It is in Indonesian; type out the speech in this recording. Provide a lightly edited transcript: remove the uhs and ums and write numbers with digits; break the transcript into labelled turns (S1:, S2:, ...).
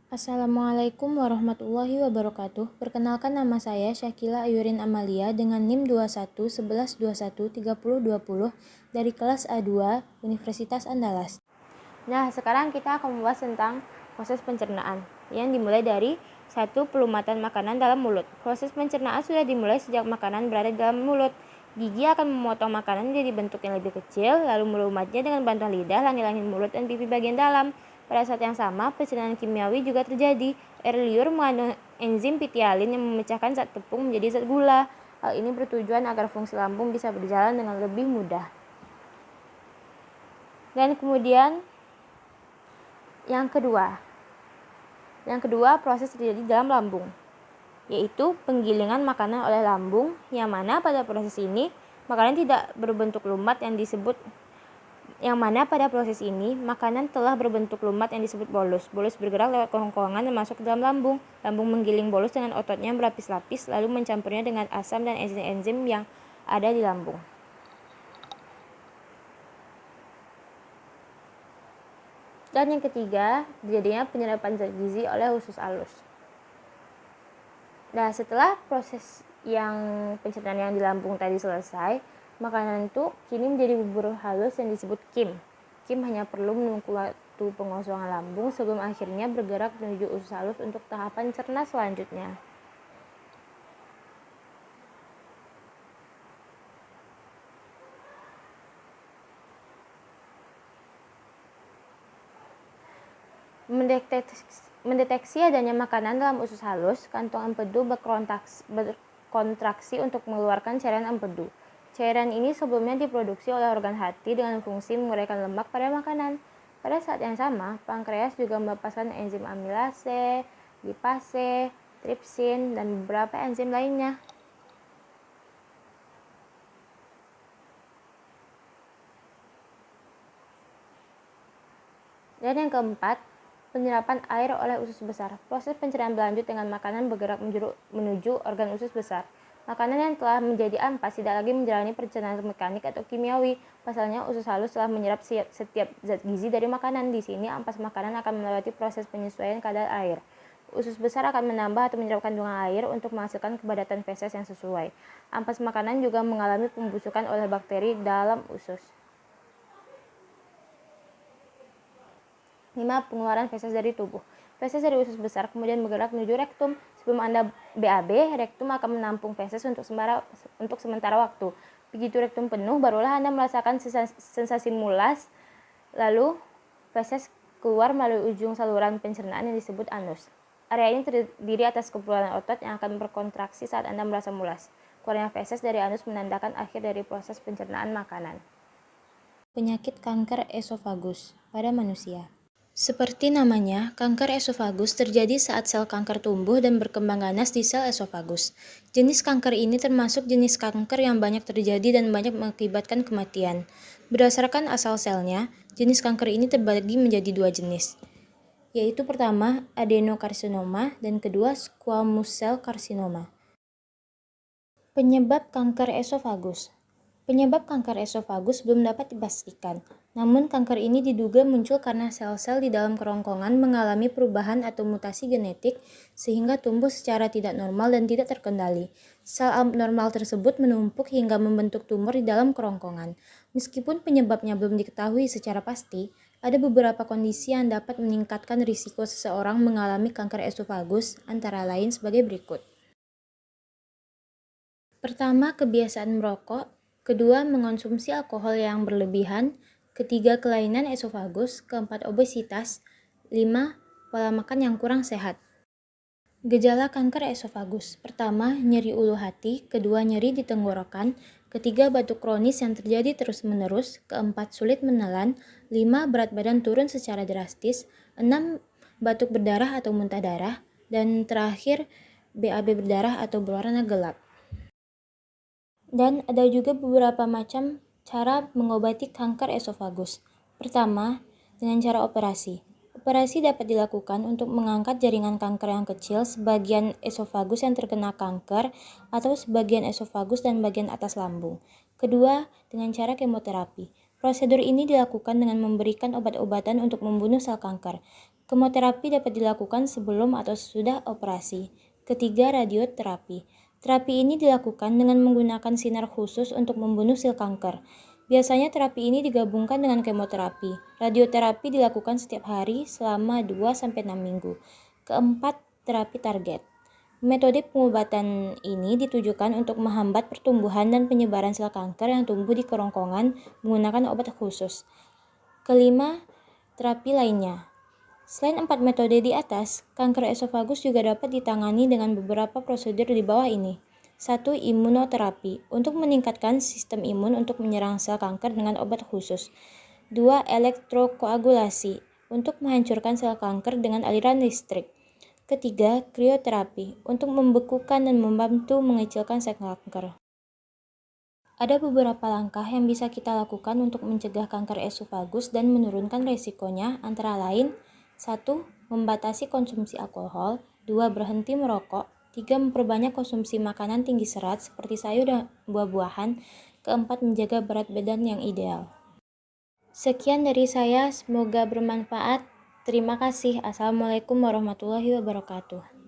S1: Assalamualaikum warahmatullahi wabarakatuh. Perkenalkan, nama saya Syakila Ayurin Amalia dengan NIM 21 11 21 30 20 dari kelas A2 Universitas Andalas. Nah, sekarang kita akan membahas tentang proses pencernaan yang dimulai dari 1. Pelumatan makanan dalam mulut. Proses pencernaan sudah dimulai sejak makanan berada di dalam mulut. Gigi akan memotong makanan jadi bentuk yang lebih kecil, lalu melumatnya dengan bantuan lidah, langit-langit mulut, dan pipi bagian dalam. Pada saat yang sama, pencernaan kimiawi juga terjadi. Air liur mengandung enzim pitialin yang memecahkan zat tepung menjadi zat gula. Hal ini bertujuan agar fungsi lambung bisa berjalan dengan lebih mudah. Dan kemudian yang kedua proses terjadi dalam lambung, yaitu penggilingan makanan oleh lambung, yang mana pada proses ini makanan telah berbentuk lumat yang disebut bolus. Bolus bergerak lewat kerongkongan dan masuk ke dalam lambung. Lambung menggiling bolus dengan ototnya berlapis-lapis, lalu mencampurnya dengan asam dan enzim-enzim yang ada di lambung. Dan yang ketiga, terjadinya penyerapan zat gizi oleh usus alus. Nah, setelah proses yang pencernaan yang di lambung tadi selesai, makanan itu kini menjadi bubur halus yang disebut kim. Kim hanya perlu menunggu waktu pengosongan lambung sebelum akhirnya bergerak menuju usus halus untuk tahapan cerna selanjutnya. Mendeteksi adanya makanan dalam usus halus, kantong empedu berkontraksi untuk mengeluarkan cairan empedu. Cairan ini sebelumnya diproduksi oleh organ hati dengan fungsi menguraikan lemak pada makanan. Pada saat yang sama, pankreas juga melepaskan enzim amilase, lipase, tripsin, dan beberapa enzim lainnya. Dan yang keempat, penyerapan air oleh usus besar. Proses pencernaan berlanjut dengan makanan bergerak menuju organ usus besar. Makanan yang telah menjadi ampas tidak lagi menjalani pencernaan mekanik atau kimiawi. Pasalnya, usus halus telah menyerap setiap zat gizi dari makanan. Di sini, ampas makanan akan melewati proses penyesuaian kadar air. Usus besar akan menambah atau menyerap kandungan air untuk menghasilkan kepadatan feses yang sesuai. Ampas makanan juga mengalami pembusukan oleh bakteri dalam usus. 5. Pengeluaran feses dari tubuh. Feses dari usus besar kemudian bergerak menuju rektum. Sebelum Anda BAB, rektum akan menampung feses untuk sementara waktu. Begitu rektum penuh, barulah Anda merasakan sensasi mulas, lalu feses keluar melalui ujung saluran pencernaan yang disebut anus. Area ini terdiri atas kumpulan otot yang akan berkontraksi saat Anda merasa mulas. Keluarnya feses dari anus menandakan akhir dari proses pencernaan makanan. Penyakit kanker esofagus pada manusia. Seperti namanya, kanker esofagus terjadi saat sel kanker tumbuh dan berkembang ganas di sel esofagus. Jenis kanker ini termasuk jenis kanker yang banyak terjadi dan banyak mengakibatkan kematian. Berdasarkan asal selnya, jenis kanker ini terbagi menjadi dua jenis, yaitu pertama adenokarsinoma dan kedua squamous cell carcinoma. Penyebab kanker esofagus. Penyebab kanker esofagus belum dapat dipastikan, namun kanker ini diduga muncul karena sel-sel di dalam kerongkongan mengalami perubahan atau mutasi genetik sehingga tumbuh secara tidak normal dan tidak terkendali. Sel abnormal tersebut menumpuk hingga membentuk tumor di dalam kerongkongan. Meskipun penyebabnya belum diketahui secara pasti, ada beberapa kondisi yang dapat meningkatkan risiko seseorang mengalami kanker esofagus, antara lain sebagai berikut. Pertama, kebiasaan merokok. Kedua, mengonsumsi alkohol yang berlebihan. Ketiga, kelainan esofagus. Keempat, obesitas. 5. Pola makan yang kurang sehat. Gejala kanker esofagus. Pertama, nyeri ulu hati. Kedua, nyeri di tenggorokan. Ketiga, batuk kronis yang terjadi terus-menerus. Keempat, sulit menelan. 5. Berat badan turun secara drastis. 6. Batuk berdarah atau muntah darah. Dan terakhir, BAB berdarah atau berwarna gelap. Dan ada juga beberapa macam cara mengobati kanker esofagus. Pertama, dengan cara operasi. Operasi dapat dilakukan untuk mengangkat jaringan kanker yang kecil sebagian esofagus yang terkena kanker atau sebagian esofagus dan bagian atas lambung. Kedua, dengan cara kemoterapi. Prosedur ini dilakukan dengan memberikan obat-obatan untuk membunuh sel kanker. Kemoterapi dapat dilakukan sebelum atau sesudah operasi. Ketiga, radioterapi. Terapi ini dilakukan dengan menggunakan sinar khusus untuk membunuh sel kanker. Biasanya terapi ini digabungkan dengan kemoterapi. Radioterapi dilakukan setiap hari selama 2-6 minggu. Keempat, terapi target. Metode pengobatan ini ditujukan untuk menghambat pertumbuhan dan penyebaran sel kanker yang tumbuh di kerongkongan menggunakan obat khusus. Kelima, terapi lainnya. Selain 4 metode di atas, kanker esofagus juga dapat ditangani dengan beberapa prosedur di bawah ini. 1. Imunoterapi, untuk meningkatkan sistem imun untuk menyerang sel kanker dengan obat khusus. 2. Elektrokoagulasi, untuk menghancurkan sel kanker dengan aliran listrik. Ketiga, krioterapi, untuk membekukan dan membantu mengecilkan sel kanker. Ada beberapa langkah yang bisa kita lakukan untuk mencegah kanker esofagus dan menurunkan risikonya, antara lain 1. Membatasi konsumsi alkohol. 2. Berhenti merokok. 3. Memperbanyak konsumsi makanan tinggi serat seperti sayur dan buah-buahan. Keempat, menjaga berat badan yang ideal. Sekian dari saya, semoga bermanfaat. Terima kasih. Assalamualaikum warahmatullahi wabarakatuh.